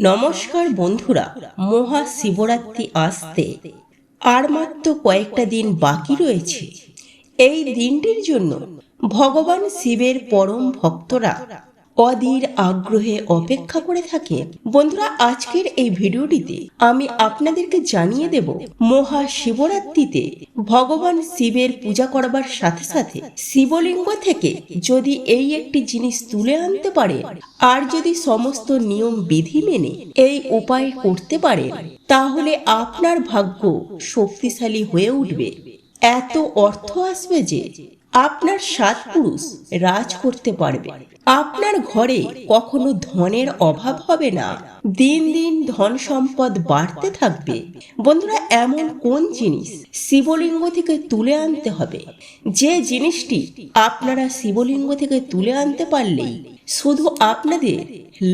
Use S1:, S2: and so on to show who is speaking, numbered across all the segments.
S1: নমস্কার বন্ধুরা, মহাশিবরাত্রি আসতে আর মাত্র কয়েকটা দিন বাকি রয়েছে। এই দিনটির জন্য ভগবান শিবের পরম ভক্তরা অধীর আগ্রহে অপেক্ষা করে থাকে। বন্ধুরা, আজকের এই ভিডিওটিতে আমি আপনাদেরকে জানিয়ে দেব মহাশিবরাত্রিতে ভগবান শিবের পূজা করবার সাথে সাথে শিবলিঙ্গ থেকে যদি এই একটি জিনিস তুলে আনতে পারে আর যদি সমস্ত নিয়ম বিধি মেনে এই উপায় করতে পারেন, তাহলে আপনার ভাগ্য শক্তিশালী হয়ে উঠবে। এত অর্থ আসবে যে আপনার 7 পুরুষ রাজ করতে পারবে। আপনার ঘরে কখনো ধনের অভাব হবে না, দিন দিন ধন সম্পদ বাড়তে থাকবে। বন্ধুরা, এমন কোন জিনিস শিবলিঙ্গ থেকে তুলে আনতে হবে যে জিনিসটি আপনারা শিবলিঙ্গ থেকে তুলে আনতে পারলেই শুধু আপনাদের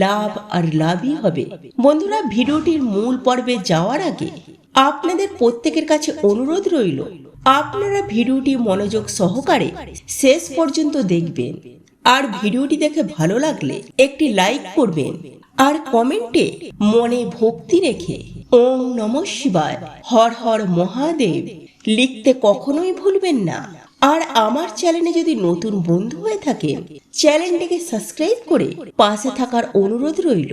S1: লাভ আর লাভই হবে। বন্ধুরা, ভিডিওটির মূল পর্বে যাওয়ার আগে আপনাদের প্রত্যেকের কাছে অনুরোধ রইল, আপনারা ভিডিওটি মনোযোগ সহকারে শেষ পর্যন্ত দেখবেন। আর ভিডিওটি দেখে ভালো লাগলে একটি লাইক করবেন আর কমেন্টে মনে ভক্তি রেখে ওম নমঃ শিবায়, হর হর মহাদেব লিখতে কখনোই ভুলবেন না। আর আমার চ্যানেলে যদি নতুন বন্ধু হয়ে থাকেন, চ্যানেলটিকে সাবস্ক্রাইব করে পাশে থাকার অনুরোধ রইল।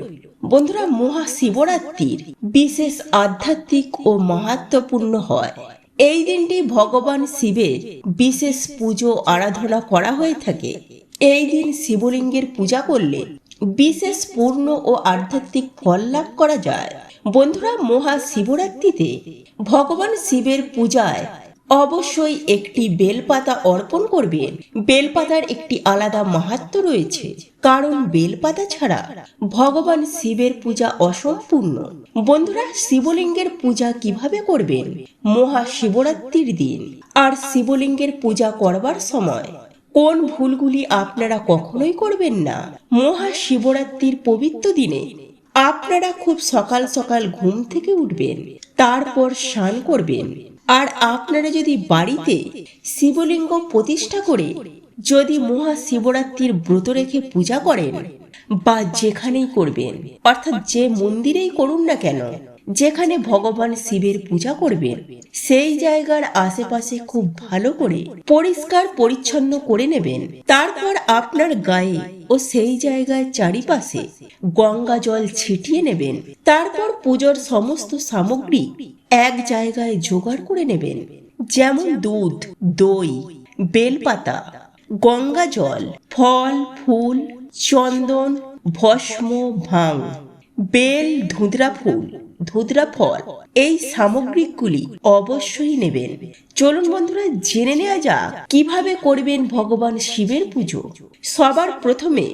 S1: বন্ধুরা, মহাশিবরাত্রির বিশেষ আধ্যাত্মিক ও মাহাত্ম্যপূর্ণ হয়। এই দিনটি ভগবান শিবের বিশেষ পুজো আরাধনা করা হয়ে থাকে। এই দিন শিবলিঙ্গের পূজা করলে বিশেষ পূর্ণ ও আধ্যাত্মিক ফল লাভ করা যায়। বন্ধুরা, মহাশিবরাত্রিতে ভগবান শিবের পূজায় অবশ্যই একটি বেলপাতা অর্পণ করবেন। বেলপাতার একটি আলাদা মাহাত্ম্য রয়েছে, কারণ বেলপাতা ছাড়া ভগবান শিবের পূজা অসম্পূর্ণ। বন্ধুরা, শিবলিঙ্গের পূজা কিভাবে করবেন মহাশিবরাত্রির দিন আর শিবলিঙ্গের পূজা করবার সময় কোন ভুলগুলি আপনারা কখনোই করবেন না। মহাশিবরাত্রির পবিত্র দিনে আপনারা খুব সকাল সকাল ঘুম থেকে উঠবেন, তারপর স্নান করবেন। আর আপনারা যদি বাড়িতে শিবলিঙ্গ প্রতিষ্ঠা করে যদি মহাশিবরাত্রির ব্রত রেখে পূজা করেন, বা যেখানেই করবেন, অর্থাৎ যে মন্দিরেই করুন না কেন, যেখানে ভগবান শিবের পূজা করবেন, সেই জায়গার আশেপাশে খুব ভালো করে পরিষ্কার পরিচ্ছন্ন করে নেবেন। তারপর আপনার গায়ে ও সেই জায়গায় চারিপাশে গঙ্গা জল ছিটিয়ে নেবেন। তারপর পুজোর সমস্ত সামগ্রী এক জায়গায় জোগাড় করে নেবেন, যেমন দুধ, দই, বেলপাতা, গঙ্গা জল, ফল ফুল, চন্দন, ভস্ম, ভাং, বেল, ধুতরা ফুল, ধুতরা ফল, এই সামগ্রীগুলি অবশ্যই নেবেন। চলুন বন্ধুরা, জেনে নেওয়া যাক কিভাবে করবেন ভগবান শিবের পুজো। সবার প্রথমে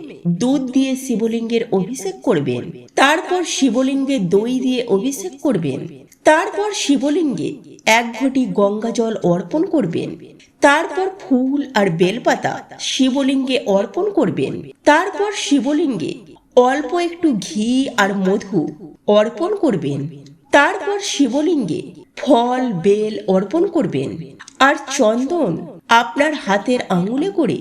S1: দুধ দিয়ে শিবলিঙ্গের অভিষেক করবেন, তারপর শিবলিঙ্গে দই দিয়ে অভিষেক করবেন, তারপর শিবলিঙ্গে 1 ঘটি গঙ্গা জল অর্পণ করবেন, তারপর ফুল আর বেলপাতা শিবলিঙ্গে অর্পণ করবেন, তারপর শিবলিঙ্গে অল্প একটু ঘি আর মধু অর্পণ করবেন, তারপর শিবলিঙ্গে ফল বেল অর্পণ করবেন আর চন্দন আপনার হাতের আঙুলে করে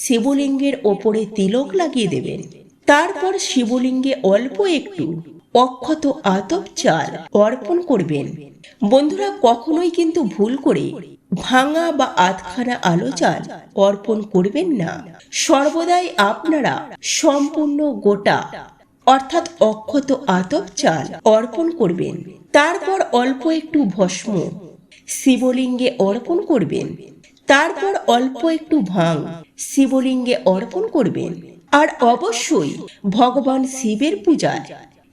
S1: শিবলিঙ্গের ওপরে তিলক লাগিয়ে দেবেন। তারপর শিবলিঙ্গে অল্প একটু অক্ষত আতপ চাল অর্পণ করবেন। বন্ধুরা, কখনোই কিন্তু ভুল করে ভাঙা বা আধখানা আলো চাল অর্পণ করবেন না। সর্বদাই আপনারা সম্পূর্ণ গোটা, অর্থাৎ অক্ষত আতপ চাল অর্পণ করবেন। তারপর অল্প একটু ভস্ম শিবলিঙ্গে অর্পণ করবেন, তারপর অল্প একটু ভাং শিবলিঙ্গে অর্পণ করবেন। আর অবশ্যই ভগবান শিবের পূজায়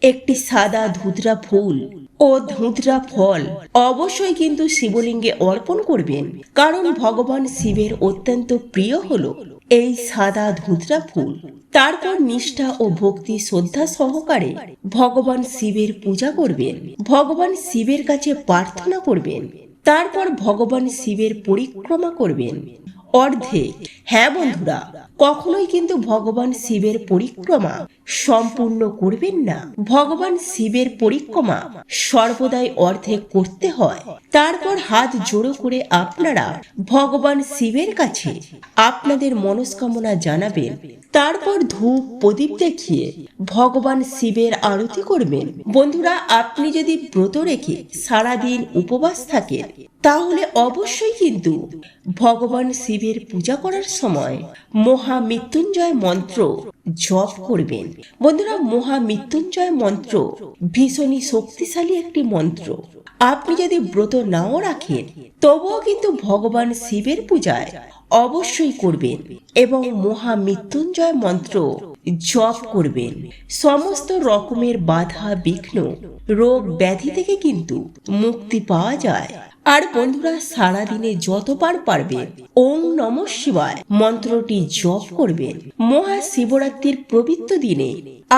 S1: একটি সাদা ধুতরা ফুল ও ধুতরা ফল অবশ্যই কিন্তু শিবলিঙ্গে অর্পণ করবেন, কারণ ভগবান শিবের অত্যন্ত প্রিয় হলো এই সাদা ধুতরা ফুল। তারপর নিষ্ঠা ও ভক্তি শ্রদ্ধা সহকারে ভগবান শিবের পূজা করবেন, ভগবান শিবের কাছে প্রার্থনা করবেন, তারপর ভগবান শিবের পরিক্রমা করবেন অর্ধেক। হ্যাঁ বন্ধুরা, কখনোই কিন্তু ভগবান শিবের পরিক্রমা সম্পূর্ণ করবেন না। ভগবান শিবের পরিক্রমা সর্বদাই অর্ধেক করতে হয়। তারপর হাত জোড়ো করে আপনারা ভগবান শিবের কাছে আপনাদের মনস্কামনা জানাবেন। তারপর ধূপ প্রদীপ দেখিয়ে ভগবান শিবের আরতি করবেন। বন্ধুরা, আপনি যদি ব্রত রেখে সারাদিন উপবাস থাকেন তাহলে অবশ্যই কিন্তু ভগবান শিবের পূজা করার সময় মহামৃত্যুঞ্জয় মন্ত্র জপ করবেন। বন্ধুরা, মহামৃত্যুঞ্জয় মন্ত্র ভীষণই শক্তিশালী একটি মন্ত্র। আপনি যদি ব্রত নাও রাখেন তবুও কিন্তু ভগবান শিবের পূজায় অবশ্যই করবেন এবং মহামৃত্যুঞ্জয় মন্ত্র জপ করবেন। সমস্ত রকমের বাধা বিঘ্ন রোগ ব্যাধি থেকে কিন্তু মুক্তি পাওয়া যায়। আর বন্ধুরা, সারাদিনে যতবার পারবেন ওম নমঃ শিবায় মন্ত্রটি জপ করবেন। মহাশিবরাত্রির পবিত্র দিনে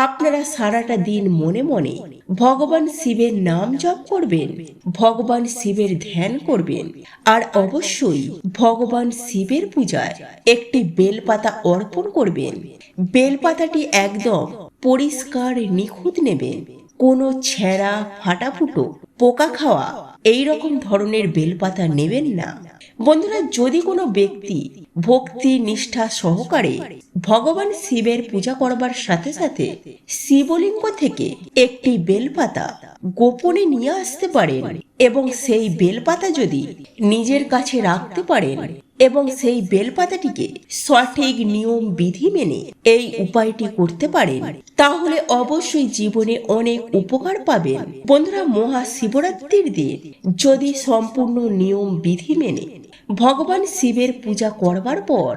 S1: আপনারা সারাটা দিন মনে মনে ভগবান শিবের নাম জপ করবেন, ভগবান শিবের ধ্যান করবেন আর অবশ্যই ভগবান শিবের পূজায় একটি বেলপাতা অর্পণ করবেন। বেলপাতাটি একদম পরিষ্কার নিখুঁত নেবেন। কোনো ছেঁড়া ফাটাফুটো পোকা খাওয়া এই রকম ধরনের বেলপাতা নেবেন না। বন্ধুরা, যদি কোনো ব্যক্তি ভক্তি নিষ্ঠা সহকারে ভগবান শিবের পূজা করবার সাথে সাথে শিবলিঙ্গ থেকে একটি বেলপাতা গোপনে নিয়ে আসতে পারেন এবং সেই বেলপাতা যদি নিজের কাছে রাখতে পারেন এবং সেই বেলপাতাটিকে সঠিক নিয়ম বিধি মেনে এই উপায়টি করতে পারেন তাহলে অবশ্যই জীবনে অনেক উপকার পাবেন। বন্ধুরা, মহাশিবরাত্রির দিন যদি সম্পূর্ণ নিয়ম বিধি মেনে ভগবান শিবের পূজা করবার পর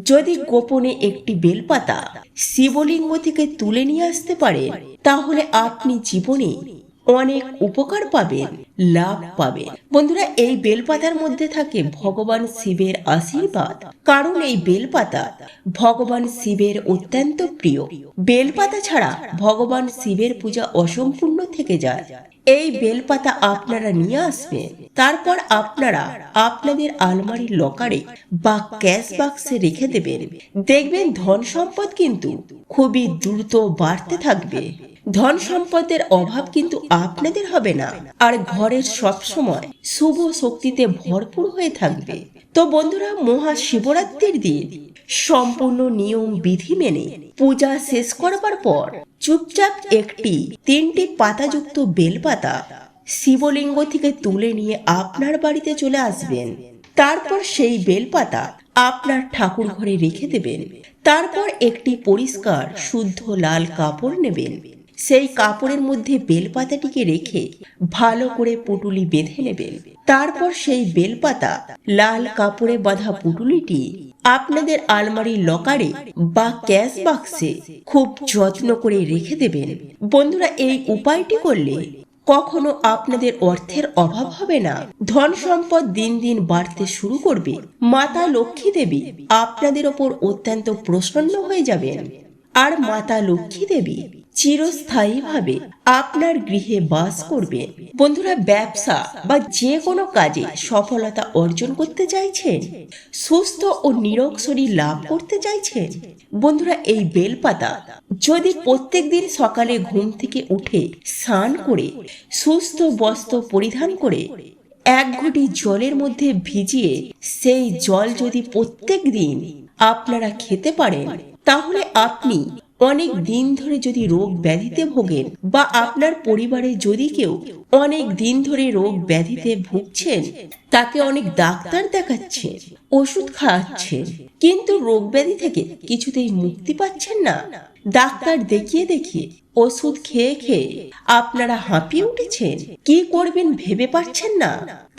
S1: যদি গোপনে একটি বেলপাতা শিবলিঙ্গ থেকে তুলে নিয়ে আসতে পারেন তাহলে আপনি জীবনে অনেক উপকার পাবেন, লাভ পাবেন। বন্ধুরা, এই বেলপাতার মধ্যে থাকে ভগবান শিবের আশীর্বাদ, কারণ এই বেলপাতা ভগবান শিবের অত্যন্ত প্রিয়। বেলপাতা ছাড়া ভগবান শিবের পূজা অসম্পূর্ণ থেকে যায়। এই বেলপাতা আপনারা নিয়ে আসবেন, তারপর আপনারা আপনাদের আলমারির লকারে বা ক্যাশ বাক্সে রেখে দেবেন। দেখবেন ধন সম্পদ কিন্তু খুবই দ্রুত বাড়তে থাকবে। ধন সম্পদের অভাব কিন্তু আপনাদের হবে না আর ঘরের সব সময় শুভ শক্তিতে ভরপুর হয়ে থাকবে। তো বন্ধুরা, মহাশিবরাত্রির দিন সম্পূর্ণ নিয়ম বিধি মেনে পূজা শেষ করবার পর চুপচাপ একটি 3টি পাতাযুক্ত বেলপাতা শিবলিঙ্গ থেকে তুলে নিয়ে আপনার বাড়িতে চলে আসবেন। তারপর সেই বেলপাতা আপনার ঠাকুর ঘরে রেখে দেবেন। তারপর একটি পরিষ্কার শুদ্ধ লাল কাপড় নেবেন। সেই কাপড়ের মধ্যে বেলপাতাটিকে রেখে ভালো করে পুটুলি বেঁধে নেবেন। তারপর সেই বেলপাতা লাল কাপড়ে বাঁধা পুটুলিটি আপনাদের আলমারির লকারে বা ক্যাশ বাক্সে খুব যত্ন করে রেখে দেবেন। বন্ধুরা, এই উপায়টি করলে কখনো আপনাদের অর্থের অভাব হবে না। ধন সম্পদ দিন দিন বাড়তে শুরু করবে। মাতা লক্ষ্মী দেবী আপনাদের ওপর অত্যন্ত প্রসন্ন হয়ে যাবেন আর মাতা লক্ষ্মী দেবী চিরস্থায়ীভাবে আপনার গৃহে বাস করবেন। বন্ধুরা, ব্যবসা বা যে কোনো কাজে সফলতা অর্জন করতে চাইছেন, সুস্থ ও নিরোগ শরীর লাভ করতে চাইছেন, বন্ধুরা এই বেলপাতা যদি প্রত্যেক দিন সকালে ঘুম থেকে উঠে স্নান করে সুস্থ বস্ত্র পরিধান করে 1 ঘটি জলের মধ্যে ভিজিয়ে সেই জল যদি প্রত্যেক দিন আপনারা খেতে পারেন তাহলে আপনি অনেক দিন ধরে যদি রোগ ব্যাধিতে ভোগেন বা আপনার পরিবারে যদি কেউ অনেক দিন ধরে রোগ ব্যাধিতে ভুগছেন, তাকে অনেক ডাক্তার দেখাচ্ছেন, ওষুধ খাওয়াচ্ছেন, কিন্তু রোগ ব্যাধি থেকে কিছুতেই মুক্তি পাচ্ছেন না, ডাক্তার দেখিয়ে দেখিয়ে ওষুধ খেয়ে খেয়ে আপনারা হাঁপিয়ে উঠেছেন, কি করবেন ভেবে পাচ্ছেন না,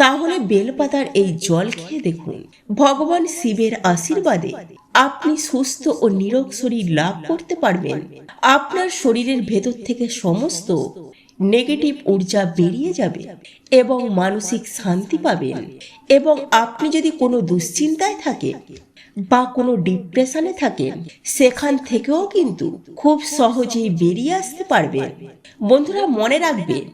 S1: তাহলে বেলপাতার এই জল খেয়ে দেখুন। ভগবান শিবের আশীর্বাদে আপনি সুস্থ ও নিরোগ শরীর লাভ করতে পারবেন। আপনার শরীরের ভেতর থেকে সমস্ত নেগেটিভ ঊর্জা বেরিয়ে যাবে এবং মানসিক শান্তি পাবেন। এবং আপনি যদি কোনো দুশ্চিন্তায় থাকেন বা কোনো ডিপ্রেশনে থাকেন, সেখান থেকেও কিন্তু খুব সহজেই বেরিয়ে আসতে পারবেন। বন্ধুরা, মনে রাখবেন,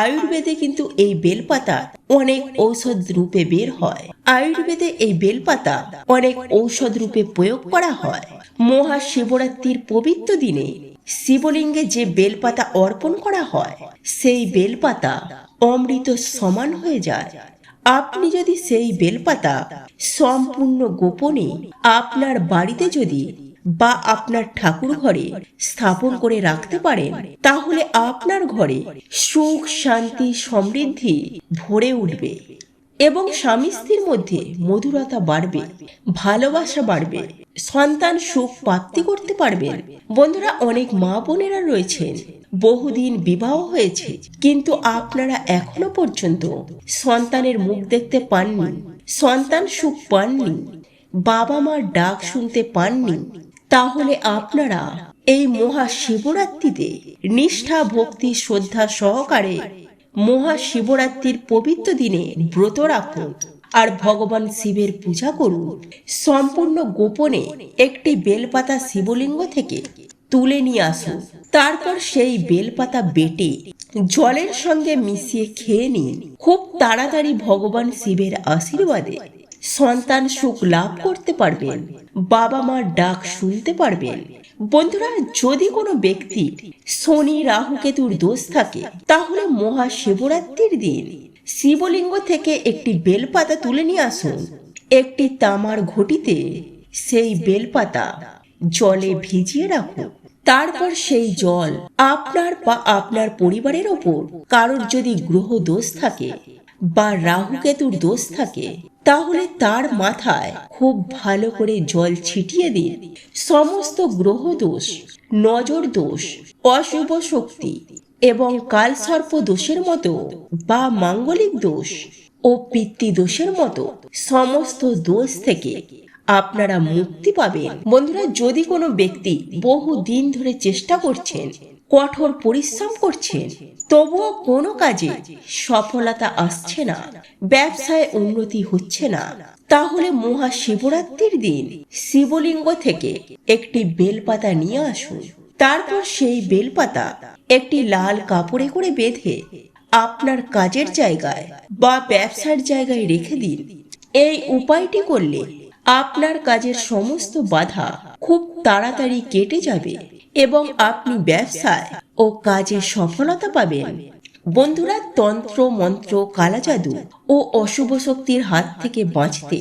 S1: আয়ুর্বেদে কিন্তু এই বেলপাতা অনেক ঔষধ রূপে বের হয়। আয়ুর্বেদে এই বেলপাতা অনেক ঔষধ রূপে প্রয়োগ করা হয়। মহাশিবরাত্রির পবিত্র দিনে শিবলিঙ্গে যে বেলপাতা অর্পণ করা হয় সেই বেলপাতা অমৃত সমান হয়ে যায়। আপনি যদি সেই বেলপাতা সম্পূর্ণ গোপনে আপনার বাড়িতে যদি বা আপনার ঠাকুর ঘরে স্থাপন করে রাখতে পারেন, তাহলে আপনার ঘরে সুখ শান্তি সমৃদ্ধি ভরে উঠবে এবং স্বামী স্ত্রীর মধ্যে মধুরতা বাড়বে, ভালোবাসা বাড়বে, সন্তান সুখ প্রাপ্তি করতে পারবেন। বন্ধুরা, অনেক মা বোনেরা রয়েছেন বহুদিন বিবাহ হয়েছে কিন্তু আপনারা এখনো পর্যন্ত সন্তানের মুখ দেখতে পাননি, সন্তান সুখ পাননি, বাবা মার ডাক শুনতে পাননি। তাহলে আপনারা এই মহাশিবরাত্রিতে নিষ্ঠা ভক্তি শ্রদ্ধা সহকারে মহাশিবরাত্রির পবিত্র দিনে ব্রত রাখুন আর ভগবান শিবের পূজা করুন। সম্পূর্ণ গোপনে একটি বেলপাতা শিবলিঙ্গ থেকে তুলে নিয়ে আসুন। তারপর সেই বেলপাতা বেটে জলের সঙ্গে মিশিয়ে খেয়ে নিন। খুব তাড়াতাড়ি ভগবান শিবের আশীর্বাদে সন্তান সুখ লাভ করতে পারবেন, বাবা মার ডাক শুনতে পারবেন। বন্ধুরা, যদি কোনো ব্যক্তির শনি রাহু কেতুর দোষ থাকে তাহলে মহাশিবরাত্রির দিন শিবলিঙ্গ থেকে একটি বেলপাতা তুলে নিয়ে আসুন। একটি তামার ঘটিতে সেই বেলপাতা জলে ভিজিয়ে রাখুন। তারপর সেই জল আপনার বা আপনার পরিবারের ওপর কারোর যদি গ্রহ দোষ থাকে বা রাহু কেতুর দোষ থাকে তাহলে তার মাথায় খুব ভালো করে জল ছিটিয়ে দিন। সমস্ত গ্রহ দোষ, নজর দোষ, অশুভ শক্তি এবং কালসর্প দোষের মতো বা মাঙ্গলিক দোষ ও পিতৃ দোষের মতো সমস্ত দোষ থেকে আপনারা মুক্তি পাবেন। বন্ধুরা, যদি কোনো ব্যক্তি বহু দিন ধরে চেষ্টা করছেন, কঠোর পরিশ্রম করছেন, তবুও কোনো কাজে সফলতা আসছে না, ব্যবসায় উন্নতি হচ্ছে না, তাহলে মহাশিবরাত্রির দিন শিবলিঙ্গ থেকে একটি বেলপাতা নিয়ে আসুন। তারপর সেই বেলপাতা একটি লাল কাপড়ে করে বেঁধে আপনার কাজের জায়গায় বা ব্যবসার জায়গায় রেখে দিন। এই উপায়টি করলে আপনার কাজের সমস্ত বাধা খুব তাড়াতাড়ি কেটে যাবে এবং আপনি ব্যবসায় ও কাজে সফলতা পাবেন। বন্ধুরা, তন্ত্র মন্ত্র, কালাজাদু ও অশুভ শক্তির হাত থেকে বাঁচতে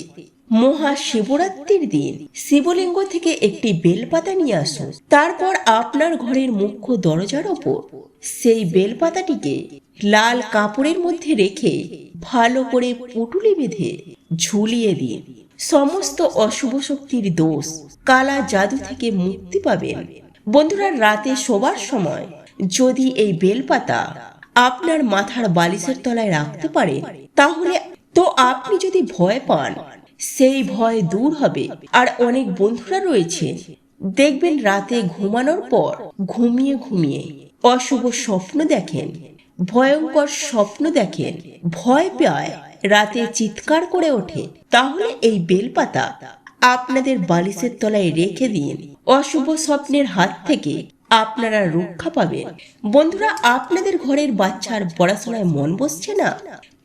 S1: মহাশিবরাত্রির দিন শিবলিঙ্গ থেকে একটি বেলপাতা নিয়ে আসুন। তারপর আপনার ঘরের মুখ্য দরজার ওপর সেই বেলপাতাটিকে লাল কাপড়ের মধ্যে রেখে ভালো করে পুটুলি বেঁধে ঝুলিয়ে দিন। সমস্ত অশুভ শক্তির দোষ, কালা জাদু থেকে মুক্তি পাবেন। বন্ধুরা, রাতে শোবার সময় যদি এই বেলপাতা আপনার মাথার বালিশের তলায় রাখতে পারেন তাহলে তো আপনি যদি ভয় পান সেই ভয় দূর হবে। আর অনেক বন্ধুরা রয়েছে দেখবেন রাতে ঘুমানোর পর ঘুমিয়ে ঘুমিয়ে অশুভ স্বপ্ন দেখেন, ভয়ঙ্কর স্বপ্ন দেখেন, ভয় পায়, রাতে চিৎকার করে ওঠে। তাহলে এই বেলপাতা আপনাদের বালিশের তলায় রেখে দিন। অশুভ স্বপ্নের হাত থেকে আপনারা রক্ষা পাবেন। বন্ধুরা, আপনাদের ঘরের বাচ্চার পড়াশোনায় মন বসছে না,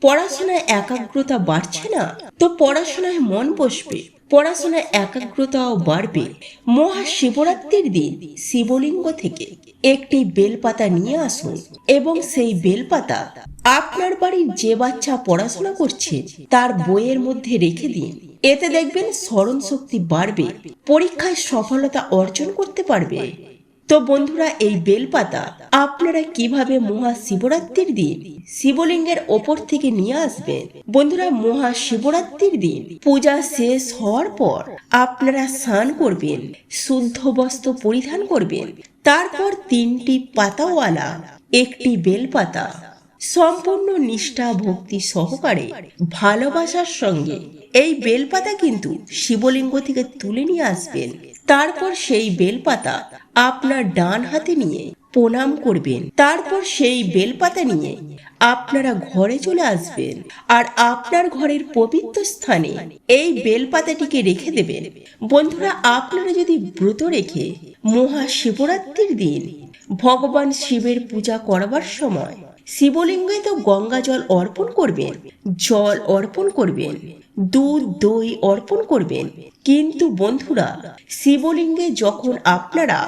S1: পড়াশোনায় একাগ্রতা বাড়ছে না, তো পড়াশোনায় মন বসবে, পড়াশোনায় একাগ্রতাও বাড়বে। মহাশিবরাত্রির দিন শিবলিঙ্গ থেকে একটি বেলপাতা নিয়ে আসুন এবং সেই বেলপাতা আপনার বাড়ির যে বাচ্চা পড়াশোনা করছে তার বইয়ের মধ্যে রেখে দিন। এতে দেখবেন স্মরণ শক্তি বাড়বে, পরীক্ষায় সফলতা অর্জন করতে পারবে। তো বন্ধুরা, এই বেলপাতা আপনারা কিভাবে মহাশিবরাত্রির দিন শিবলিঙ্গের ওপর থেকে নিয়ে আসবেন? বন্ধুরা, মহাশিবরাত্রির দিন পূজা শেষ হওয়ার পর আপনারা স্নান করবেন, শুদ্ধ বস্ত্র পরিধান করবেন, তারপর 3টি পাতাওয়ালা একটি বেলপাতা সম্পূর্ণ নিষ্ঠা ভক্তি সহকারে ভালোবাসার সঙ্গে এই বেলপাতা কিন্তু শিবলিঙ্গ থেকে তুলে নিয়ে আসবেন। তারপর সেই বেলপাতা আপনার ডান হাতে নিয়ে প্রণাম করবেন। তারপর সেই বেলপাতা নিয়ে আপনারা ঘরে চলে আসবেন আর আপনার ঘরের পবিত্র স্থানে এই বেলপাতাটিকে রেখে দেবেন। বন্ধুরা, আপনারা যদি ব্রত রেখে মহাশিবরাত্রির দিন ভগবান শিবের পূজা করবার সময় শিবলিঙ্গে তো গঙ্গা জল অর্পণ করবেন, জল অর্পণ করবেন, দুধ দই অর্পণ করবেন, কিন্তু বন্ধুরা, শিবলিঙ্গে যখন আপনারা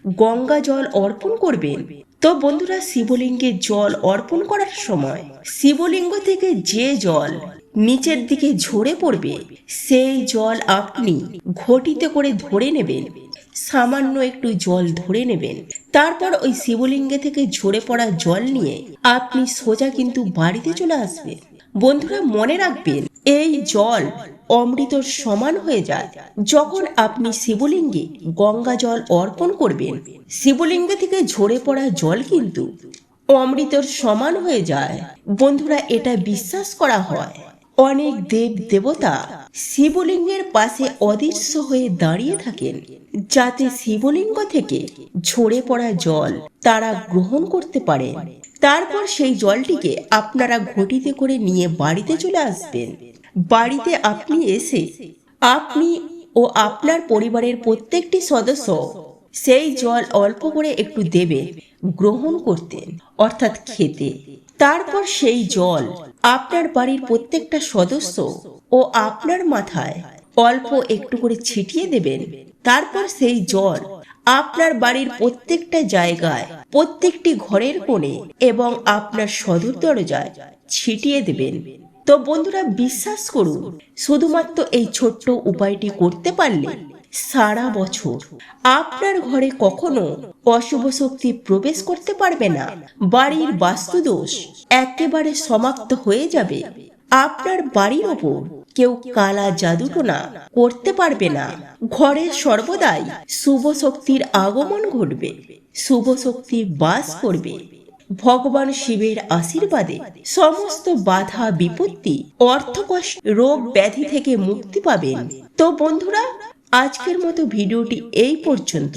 S1: গঙ্গা জল অর্পণ করবেন। তো বন্ধুরা, শিবলিঙ্গে জল অর্পণ করার সময় শিবলিঙ্গ থেকে যে জল নিচের দিকে ঝরে পড়বে সেই জল আপনি ঘটিতে করে ধরে নেবেন। সামান্য একটু জল ধরে নেবেন। তারপর ওই শিবলিঙ্গে থেকে ঝরে পড়া জল নিয়ে আপনি সোজা কিন্তু বাড়িতে চলে আসবেন। বন্ধুরা, মনে রাখবেন, এই জল অমৃতর সমান হয়ে যায় যখন আপনি শিবলিঙ্গে গঙ্গা জল অর্পণ করবেন। শিবলিঙ্গ থেকে ঝরে পড়া জল কিন্তু অমৃতর সমান হয়ে যায়। বন্ধুরা, এটা বিশ্বাস করা হয় অনেক দেব দেবতা শিবলিঙ্গের পাশে অদৃশ্য হয়ে দাঁড়িয়ে থাকেন, যাতে শিবলিঙ্গ থেকে ঝরে পড়া জল তারা গ্রহণ করতে পারেন। তারপর সেই জলটিকে আপনারা ঘটিতে করে নিয়ে বাড়িতে চলে আসবেন। বাড়িতে আপনি এসে আপনি ও আপনার পরিবারের প্রত্যেকটি সদস্য সেই জল অল্প করে একটু দেবে গ্রহণ করতেন, অর্থাৎ খেতে। তারপর সেই জল আপনার বাড়ির প্রত্যেকটা সদস্য ও আপনার মাথায় অল্প একটু করে ছিটিয়ে দেবেন। তারপর সেই জল আপনার বাড়ির প্রত্যেকটা জায়গায়, প্রত্যেকটি ঘরের কোণে এবং আপনার সদর দরজায় ছিটিয়ে দেবেন। তো বন্ধুরা, বিশ্বাস করুন, শুধুমাত্র এই ছোট্ট উপায়টি করতে পারলে সারা বছর আপনার ঘরে কখনো অশুভ শক্তি প্রবেশ করতে পারবে না। বাড়ির বাস্তুদোষ একেবারে সমাপ্ত হয়ে যাবে। আপনার বাড়ির ওপর কেউ কালা জাদুটোনা করতে পারবে না। ঘরে সর্বদাই শুভ শক্তির আগমন ঘটবে, শুভ শক্তি বাস করবে। ভগবান শিবের আশীর্বাদে সমস্ত বাধা বিপত্তি, অর্থকষ্ট, রোগ ব্যাধি থেকে মুক্তি পাবেন। তো বন্ধুরা, আজকের মতো ভিডিওটি এই পর্যন্ত।